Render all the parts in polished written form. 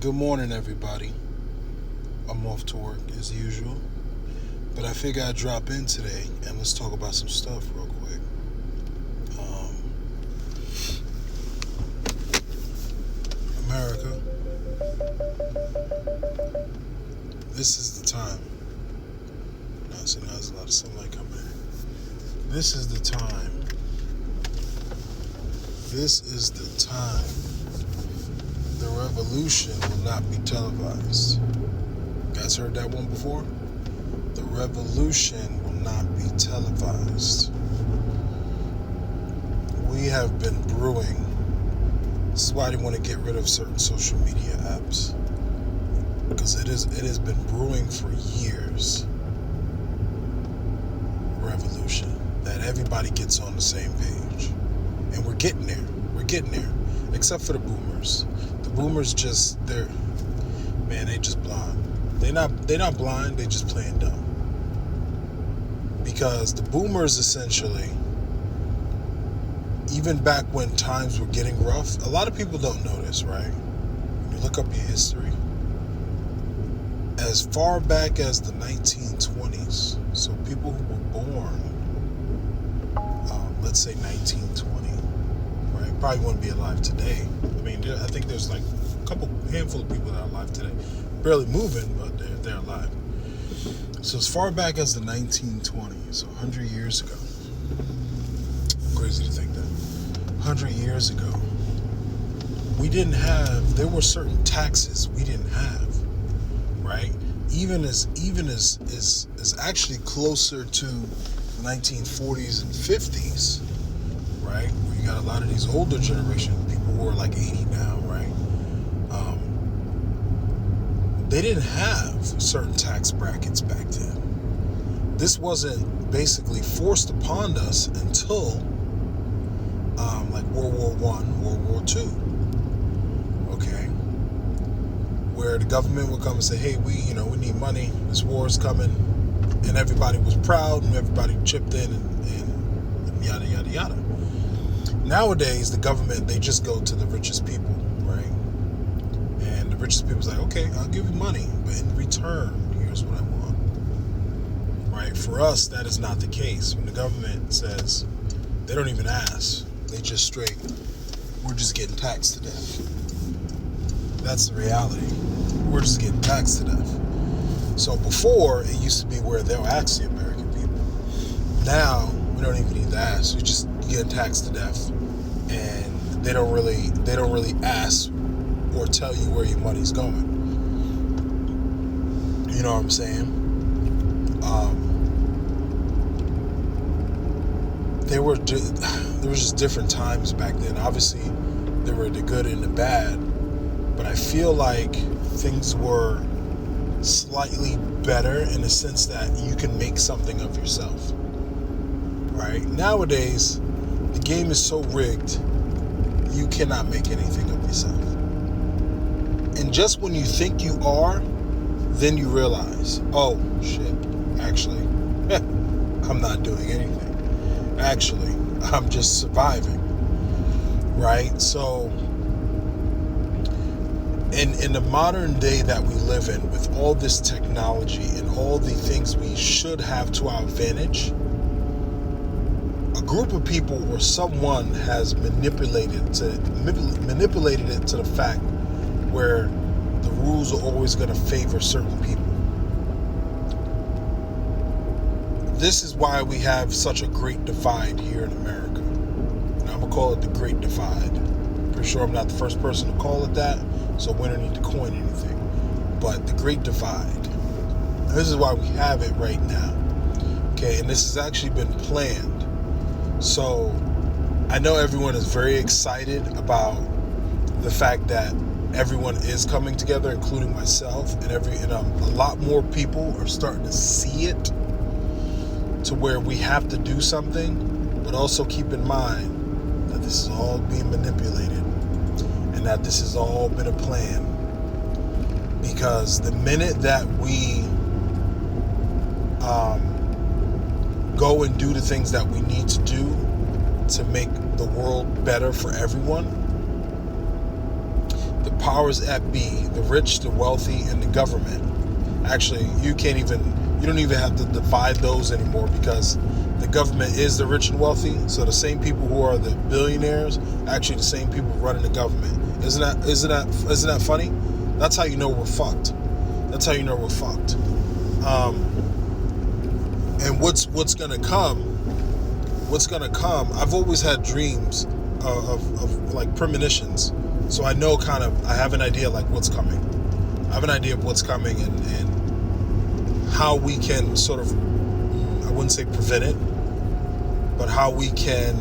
Good morning, everybody. I'm off to work as usual, but I figure I'd drop in today and let's talk about some stuff real quick. America, this is the time. Now there's a lot of sunlight coming in. This is the time. This is the time. The revolution will not be televised. You guys heard that one before? The revolution will not be televised. We have been brewing. This is why they want to get rid of certain social media apps, because it has been brewing for years. Revolution, that everybody gets on the same page, and we're getting there. We're getting there, except for the boomers. The boomers they just blind. They're not blind. They just playing dumb. Because the boomers essentially, even back when times were getting rough, a lot of people don't know this, right? When you look up your history, as far back as the 1920s, so people who were born, let's say 1920, right, probably wouldn't be alive today. I mean, I think there's like a handful of people that are alive today, barely moving, but they're alive. So as far back as the 1920s, 100 years ago, crazy to think that, 100 years ago, there were certain taxes we didn't have, right? Even as actually closer to the 1940s and 50s, right? Where you got a lot of these older generation people who are like 80 now, right? They didn't have certain tax brackets back then. This wasn't basically forced upon us until like World War I, World War II, okay? Where the government would come and say, hey, we need money, this war is coming, and everybody was proud and everybody chipped in and yada, yada, yada. Nowadays, the government, they just go to the richest people, right? And the richest people's like, okay, I'll give you money, but in return, here's what I want, right? For us, that is not the case. When the government says, they don't even ask, they just straight, we're just getting taxed to death. That's the reality. We're just getting taxed to death. So before, it used to be where they'll ask the American people. Now, we don't even need to ask. We just get taxed to death, and they don't really ask or tell you where your money's going. You know what I'm saying? There were just different times back then. Obviously, there were the good and the bad, but I feel like things were slightly better in the sense that you can make something of yourself, right? Nowadays, the game is so rigged, you cannot make anything of yourself. And just when you think you are, then you realize, oh shit, actually, I'm not doing anything. Actually, I'm just surviving, right? So, in the modern day that we live in, with all this technology and all the things we should have to our advantage, a group of people or someone has manipulated it to the fact where the rules are always going to favor certain people. This is why we have such a great divide here in America. And I'm going to call it the Great Divide. Pretty sure I'm not the first person to call it that, so we don't need to coin anything. But the Great Divide. This is why we have it right now. Okay, and this has actually been planned. So I know everyone is very excited about the fact that everyone is coming together, including myself, and a lot more people are starting to see it, to where we have to do something, but also keep in mind that this is all being manipulated and that this has all been a plan. Because the minute that we go and do the things that we need to do to make the world better for everyone, the powers that be, the rich, the wealthy, and the government. Actually, you don't even have to divide those anymore, because the government is the rich and wealthy. So the same people who are the billionaires, actually the same people running the government. Isn't that funny? That's how you know we're fucked. That's how you know we're fucked. And what's gonna come? What's gonna come? I've always had dreams of like premonitions, so I know I have an idea like what's coming. I have an idea of what's coming and how we can sort of, I wouldn't say prevent it, but how we can,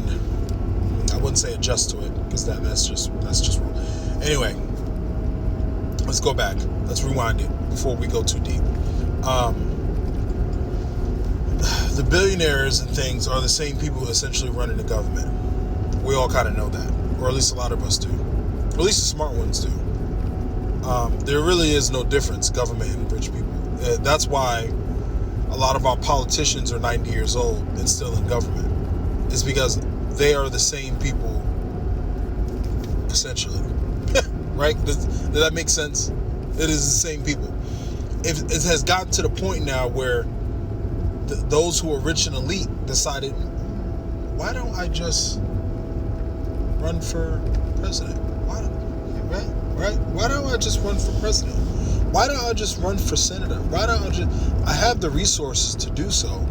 I wouldn't say adjust to it, because that's just wrong. Anyway, let's go back. Let's rewind it before we go too deep. The billionaires and things are the same people essentially running the government. We all kind of know that, or at least a lot of us do, or at least the smart ones do. There really is no difference, government and rich people. That's why a lot of our politicians are 90 years old and still in government. It's because they are the same people, essentially. Right? Does that make sense? It is the same people. It has gotten to the point now where those who are rich and elite decided, why don't I just run for president? Right? Why don't I just run for president? Why don't I just run for senator? Why don't I have the resources to do so.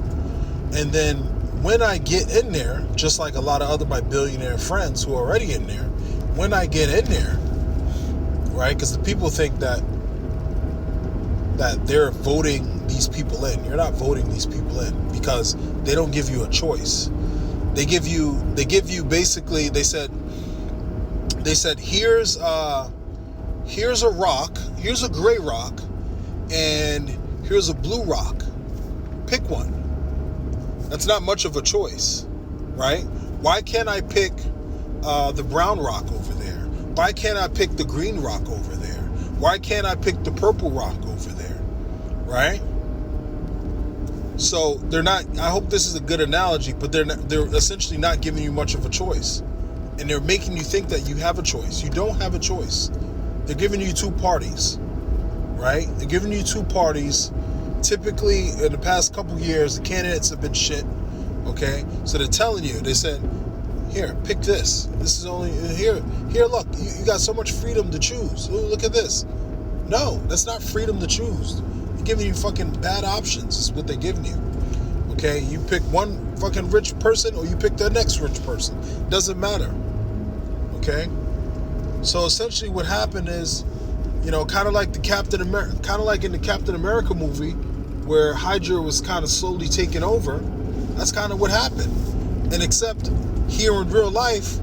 And then when I get in there, just like a lot of my billionaire friends who are already in there, when I get in there, right? Because the people think that they're voting these people in. You're not voting these people in, because they don't give you a choice. They give you basically, they said here's a rock, here's a gray rock, and here's a blue rock. Pick one. That's not much of a choice, right? Why can't I pick the brown rock over there? Why can't I pick the green rock over there? Why can't I pick the purple rock over there, right? So they're not, I hope this is a good analogy, but they're essentially not giving you much of a choice. And they're making you think that you have a choice. You don't have a choice. They're giving you two parties, right? They're giving you two parties. Typically, in the past couple of years, the candidates have been shit, okay? So they're telling you, they said, here, pick this. This is only, here, look, you got so much freedom to choose. Ooh, look at this. No, that's not freedom to choose. They're giving you fucking bad options is what they're giving you, okay? You pick one fucking rich person or you pick the next rich person. Doesn't matter, okay? So essentially what happened is, kind of like in the Captain America movie, where Hydra was kind of slowly taking over. That's kind of what happened. And except here in real life,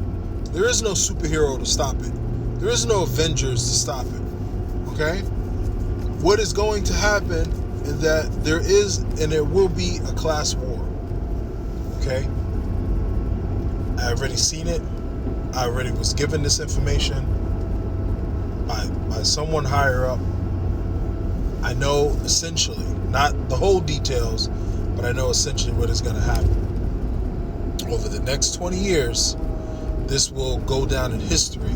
there is no superhero to stop it. There is no Avengers to stop it. Okay? What is going to happen is that there is and there will be a class war. Okay? I already seen it. I already was given this information by someone higher up. I know essentially, not the whole details, but I know essentially what is going to happen. Over the next 20 years, this will go down in history.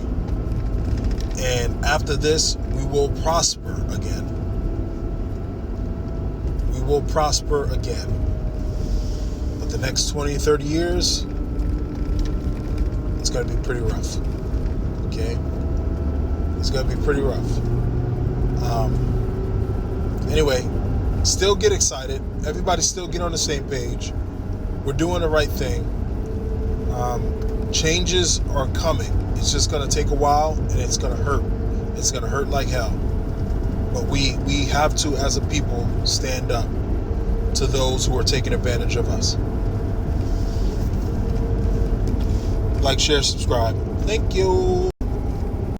And after this, we will prosper again. We will prosper again. But the next 20, 30 years, it's going to be pretty rough. Okay? It's going to be pretty rough. Anyway, still get excited. Everybody still get on the same page. We're doing the right thing. Changes are coming. It's just going to take a while, and it's going to hurt. It's going to hurt like hell. But we have to, as a people, stand up to those who are taking advantage of us. Like, share, subscribe. Thank you.